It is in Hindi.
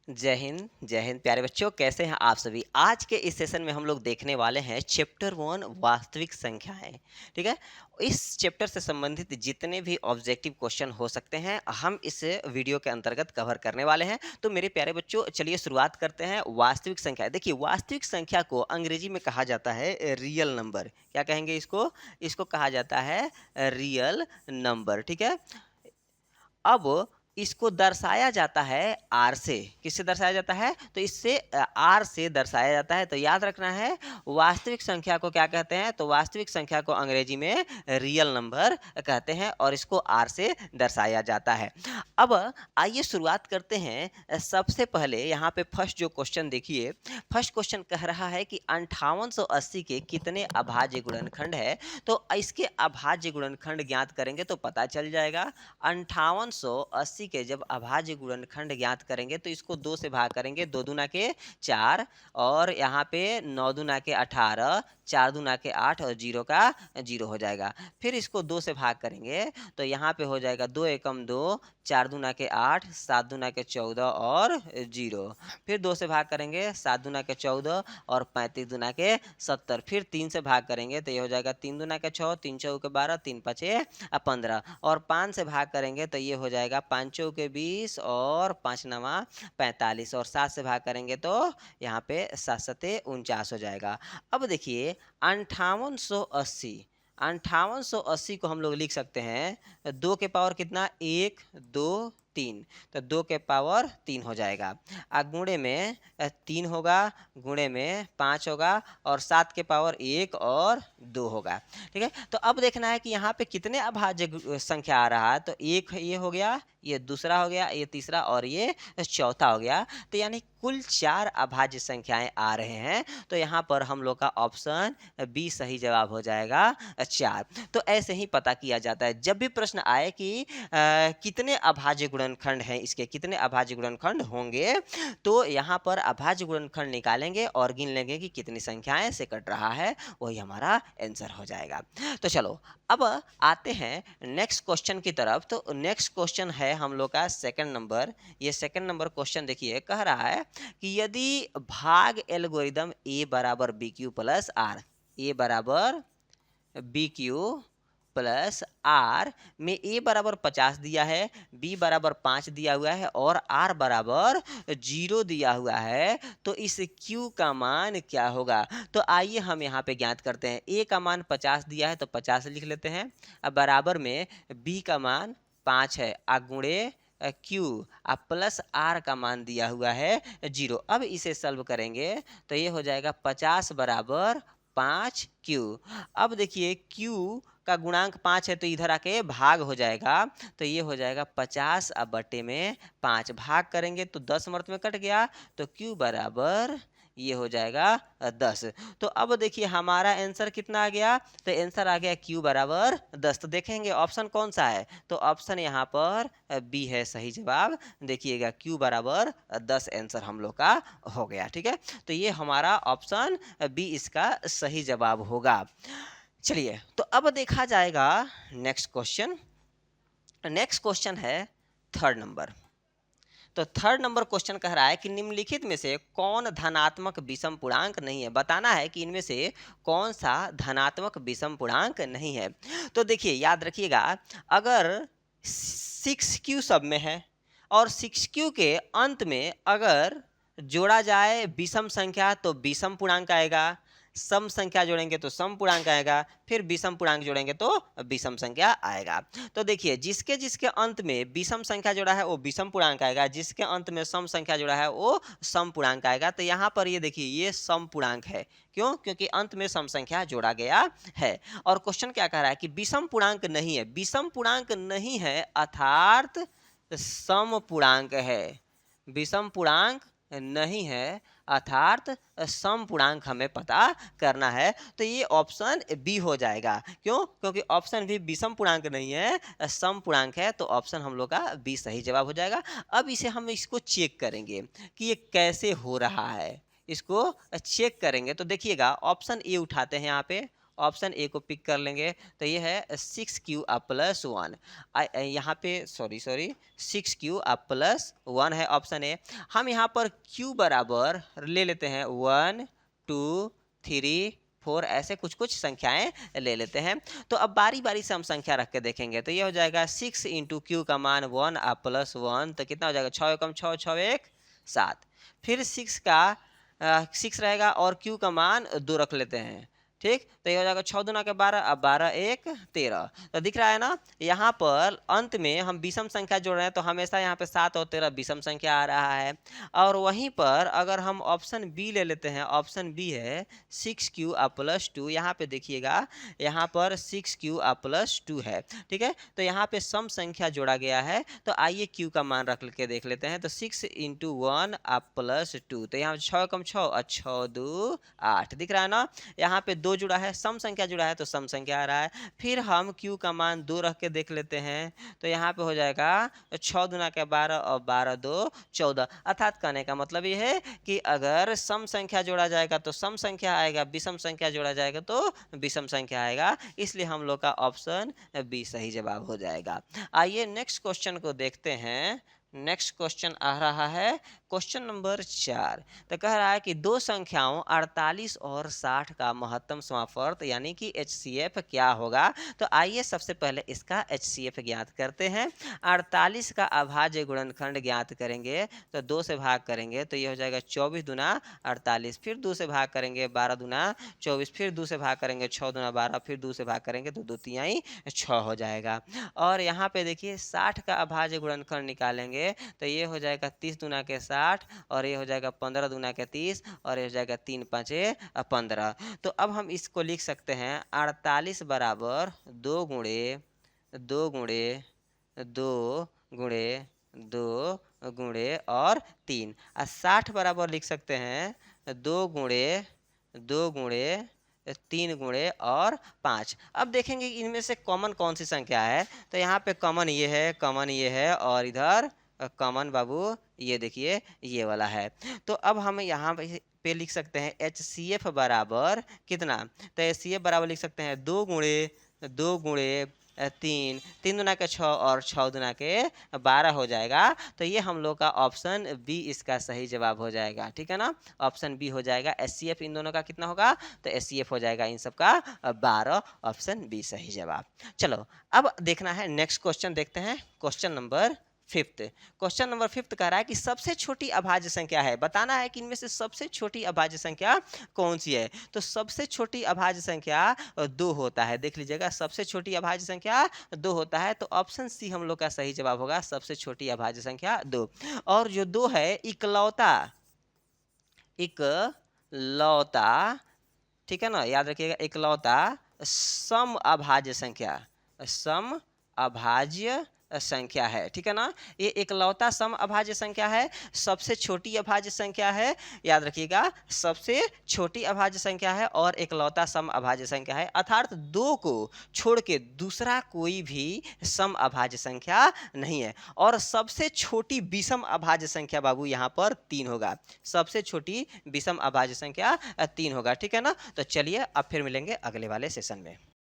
जय हिंद प्यारे बच्चों, कैसे हैं आप सभी। आज के इस सेशन में हम लोग देखने वाले हैं चैप्टर 1 वास्तविक संख्याएं। ठीक है। इस चैप्टर से संबंधित जितने भी ऑब्जेक्टिव क्वेश्चन हो सकते हैं हम इस वीडियो के अंतर्गत कवर करने वाले हैं। तो मेरे प्यारे बच्चों, चलिए शुरुआत करते हैं। वास्तविक संख्या, देखिए वास्तविक संख्या को अंग्रेजी में कहा जाता है रियल नंबर। क्या कहेंगे इसको? इसको कहा जाता है रियल नंबर। ठीक है। अब इसको दर्शाया जाता है आर से। किससे दर्शाया जाता है? तो इससे आर से दर्शाया जाता है। तो याद रखना है, वास्तविक संख्या को क्या कहते हैं? तो वास्तविक संख्या को अंग्रेजी में रियल नंबर कहते हैं और इसको आर से दर्शाया जाता है। अब आइए शुरुआत करते हैं। सबसे पहले यहाँ पे फर्स्ट जो क्वेश्चन देखिए, फर्स्ट क्वेश्चन कह रहा है कि 5880 के कितने अभाज्य गुणनखंड है। तो इसके अभाज्य गुणनखंड ज्ञात करेंगे तो पता चल जाएगा। 5880 के जब अभाज्य गुणनखंड ज्ञात करेंगे तो इसको 2 से भाग करेंगे। 2 दूना के 4 और यहाँ पे 9 दूना के 18, 4 दूना के 8 और 0 का 0 हो जाएगा। फिर इसको 2 से भाग करेंगे तो यहाँ पे हो जाएगा 2 एकम 2, 4 दूना के 8, 7 दूना के 14 और 0। फिर 2 से भाग करेंगे, 7 दूना के 14 और 35 दूना के 70। फिर 3 से भाग करेंगे तो ये हो जाएगा 3 दूना के 6, 3 चौके 12, 3 पचे 15 और 5 से भाग करेंगे तो ये हो जाएगा 5 चौके 20 और 5 नवा 45 और 7 से भाग करेंगे तो यहाँ पे 7 सते 49 हो जाएगा। अब देखिए 5880, 5880 को हम लोग लिख सकते हैं 2 के पावर कितना? 1 2 3, तो 2 के पावर 3 हो जाएगा। गुणे में 3 होगा, गुणे में 5 होगा और 7 के पावर 1 और 2 होगा। ठीक है। तो अब देखना है कि यहाँ पे कितने अभाज्य संख्या आ रहा है। तो एक ये हो गया, ये दूसरा हो गया, ये तीसरा और ये चौथा हो गया। तो यानी कुल 4 अभाज्य संख्याएं आ रहे हैं। तो यहाँ पर हम लोग का ऑप्शन बी सही जवाब हो जाएगा 4। तो ऐसे ही पता किया जाता है। जब भी प्रश्न आए कि कितने अभाज्य गुणनखंड हैं, इसके कितने अभाज्य गुणनखंड होंगे, तो यहाँ पर अभाज्य गुणनखंड निकालेंगे और गिन लेंगे कि कितनी संख्याएं से कट रहा है, वही हमारा आंसर हो जाएगा। तो चलो अब आते हैं नेक्स्ट क्वेश्चन की तरफ। तो नेक्स्ट क्वेश्चन है हम लोग का सेकंड नंबर। ये सेकंड नंबर क्वेश्चन देखिए, कह रहा है कि यदि भाग एल्गोरिदम ए बराबर बी क्यू प्लस आर, ए बराबर बी क्यू प्लस आर में ए बराबर 50 दिया है, बी बराबर 5 दिया हुआ है और आर बराबर 0 दिया हुआ है, तो इस क्यू का मान क्या होगा? तो आइए हम यहाँ पे ज्ञात करते हैं। ए का मान 50 दिया है तो 50 लिख लेते हैं। अब बराबर में बी का मान 5 है, गुणे क्यू प्लस आर का मान दिया हुआ है 0। अब इसे सॉल्व करेंगे तो ये हो जाएगा 50 बराबर 5 क्यू। अब देखिए क्यू का गुणांक 5 है तो इधर आके भाग हो जाएगा। तो ये हो जाएगा 50 अब बटे में 5, भाग करेंगे तो 10 मर्त में कट गया, तो क्यू बराबर ये हो जाएगा 10। तो अब देखिए हमारा आंसर कितना आ गया? तो आंसर आ गया क्यू बराबर 10। तो देखेंगे ऑप्शन कौन सा है, तो ऑप्शन यहाँ पर बी है सही जवाब। देखिएगा क्यू बराबर 10 आंसर हम लोग का हो गया। ठीक है। तो ये हमारा ऑप्शन बी इसका सही जवाब होगा। चलिए तो अब देखा जाएगा नेक्स्ट क्वेश्चन। नेक्स्ट क्वेश्चन है थर्ड नंबर। तो थर्ड नंबर क्वेश्चन कह रहा है कि निम्नलिखित में से कौन धनात्मक विषम पूर्णांक नहीं है। बताना है कि इनमें से कौन सा धनात्मक विषम पूर्णांक नहीं है। तो देखिए याद रखिएगा, अगर 6q सब में है और 6q के अंत में अगर जोड़ा जाए विषम संख्या तो विषम पूर्णांक आएगा, सम संख्या जोड़ेंगे तो सम पूर्णांक आएगा, फिर विषम पूर्णांक जोड़ेंगे तो विषम संख्या आएगा। तो देखिए जिसके जिसके अंत में विषम संख्या जोड़ा है वो विषम पूर्णांक आएगा, जिसके अंत में सम संख्या जोड़ा है वो सम पूर्णांक आएगा। तो यहाँ पर ये देखिए ये सम पूर्णांक है। क्यों? क्योंकि अंत में सम संख्या जोड़ा गया है। और क्वेश्चन क्या कह रहा है कि विषम पूर्णांक नहीं है। विषम पूर्णांक नहीं है अर्थात सम पूर्णांक है। विषम पूर्णांक नहीं है अर्थात सम पूर्णांक हमें पता करना है। तो ये ऑप्शन बी हो जाएगा। क्यों? क्योंकि ऑप्शन भी विषम पूर्णांक नहीं है, सम पूर्णांक है। तो ऑप्शन हम लोग का बी सही जवाब हो जाएगा। अब इसे हम इसको चेक करेंगे कि ये कैसे हो रहा है, इसको चेक करेंगे। तो देखिएगा ऑप्शन ए उठाते हैं यहाँ पे, ऑप्शन ए को पिक कर लेंगे तो ये है 6q+1। यहाँ पे सॉरी 6q+1 है ऑप्शन ए। हम यहाँ पर q बराबर ले लेते हैं 1 2 3 4 ऐसे कुछ कुछ संख्याएं ले लेते हैं। तो अब बारी बारी से हम संख्या रख के देखेंगे तो ये हो जाएगा 6 इंटू क्यू का मान 1+1 तो कितना हो जाएगा 6 एकम 6 6 1 7। फिर 6 रहेगा और क्यू का मान 2 रख लेते हैं, ठीक। तो ये हो जाएगा 6 दूना के 12, अब 12 1 13। तो दिख रहा है ना, यहाँ पर अंत में हम विषम संख्या जोड़ रहे हैं तो हमेशा यहाँ पे 7 और 13 विषम संख्या आ रहा है। और वहीं पर अगर हम ऑप्शन बी ले लेते हैं, ऑप्शन बी है 6q+2। यहाँ पे देखिएगा, यहाँ पर 6q+2 है, ठीक है। तो यहाँ पे सम संख्या जोड़ा गया है तो आइए q का मान रख के देख लेते हैं। तो 6 इंटू 1+2 तो यहाँ 6 कम 6 और 6 2 8 दिख रहा है ना। यहाँ पे 2 जुड़ा है, सम संख्या जुड़ा है तो सम संख्या आ रहा है। फिर हम q का मान 2 रख के देख लेते हैं तो यहाँ पे हो जाएगा 6 दूना के 12 और 12 2 14। अर्थात कहने का मतलब ये है कि अगर सम संख्या जोड़ा जाएगा तो सम संख्या आएगा, विषम संख्या जोड़ा जाएगा तो विषम संख्या आएगा। इसलिए हम लोग का ऑप्शन बी सही जवाब हो जाएगा। आइए नेक्स्ट क्वेश्चन को देखते हैं। नेक्स्ट क्वेश्चन आ रहा है क्वेश्चन नंबर 4। तो कह रहा है कि दो संख्याओं 48 और 60 का महत्तम समापवर्त यानी कि HCF क्या होगा। तो आइए सबसे पहले इसका HCF ज्ञात करते हैं। 48 का अभाज्य गुणनखंड ज्ञात करेंगे तो 2 से भाग करेंगे तो ये हो जाएगा 24 दूना 48, फिर 2 से भाग करेंगे 12 दूना 24, फिर 2 से भाग करेंगे 6 दूना 12, फिर 2 से भाग करेंगे तो 2 तिहाई 6 हो जाएगा। और यहाँ पे देखिए 60 का अभाज्य गुणनखंड निकालेंगे तो ये हो जाएगा 30 दूना के 60 और ये हो जाएगा 15 दूना के 30 और ये हो जाएगा 3 5 15। तो अब हम इसको लिख सकते हैं 48 बराबर 2 गुणे 2 गुणे 2 गुणे 2 गुणे और 3 और 60 बराबर लिख सकते हैं 2 गुणे 2 गुणे 3 गुणे और 5। अब देखेंगे इनमें से कॉमन कौन सी संख्या है। तो यहाँ पे कॉमन ये है, कॉमन ये है और इधर कॉमन बाबू ये देखिए ये वाला है। तो अब हम यहाँ पे लिख सकते हैं HCF बराबर कितना। तो HCF बराबर लिख सकते हैं 2 गुणे 2 गुणे 3 3 दूना के 6 और 6 दूना के 12 हो जाएगा। तो ये हम लोग का ऑप्शन बी इसका सही जवाब हो जाएगा, ठीक है ना। ऑप्शन बी हो जाएगा। HCF इन दोनों का कितना होगा तो HCF हो जाएगा इन सब का 12। ऑप्शन बी सही जवाब। चलो अब देखना है नेक्स्ट क्वेश्चन, देखते हैं क्वेश्चन नंबर 5। क्वेश्चन नंबर 5 कह रहा है कि सबसे छोटी अभाज्य संख्या है, बताना है कि इनमें से सबसे छोटी अभाज्य संख्या कौन सी है। तो सबसे छोटी अभाज्य संख्या 2 होता है, देख लीजिएगा सबसे छोटी अभाज्य संख्या 2 होता है। तो ऑप्शन सी हम लोग का सही जवाब होगा, सबसे छोटी अभाज्य संख्या 2। और जो 2 है इकलौता, इकलौता, ठीक है ना, याद रखिएगा इकलौता सम अभाज्य संख्या, सम अभाज्य संख्या है, ठीक है ना। ये इकलौता सम अभाज्य संख्या है, सबसे छोटी अभाज्य संख्या है, याद रखिएगा सबसे छोटी अभाज्य संख्या है और इकलौता सम अभाज्य संख्या है। अर्थात 2 को छोड़ के दूसरा कोई भी सम अभाज्य संख्या नहीं है। और सबसे छोटी विषम अभाज्य संख्या बाबू यहाँ पर 3 होगा, सबसे छोटी विषम अभाज्य संख्या 3 होगा, ठीक है ना। तो चलिए अब फिर मिलेंगे अगले वाले सेशन में।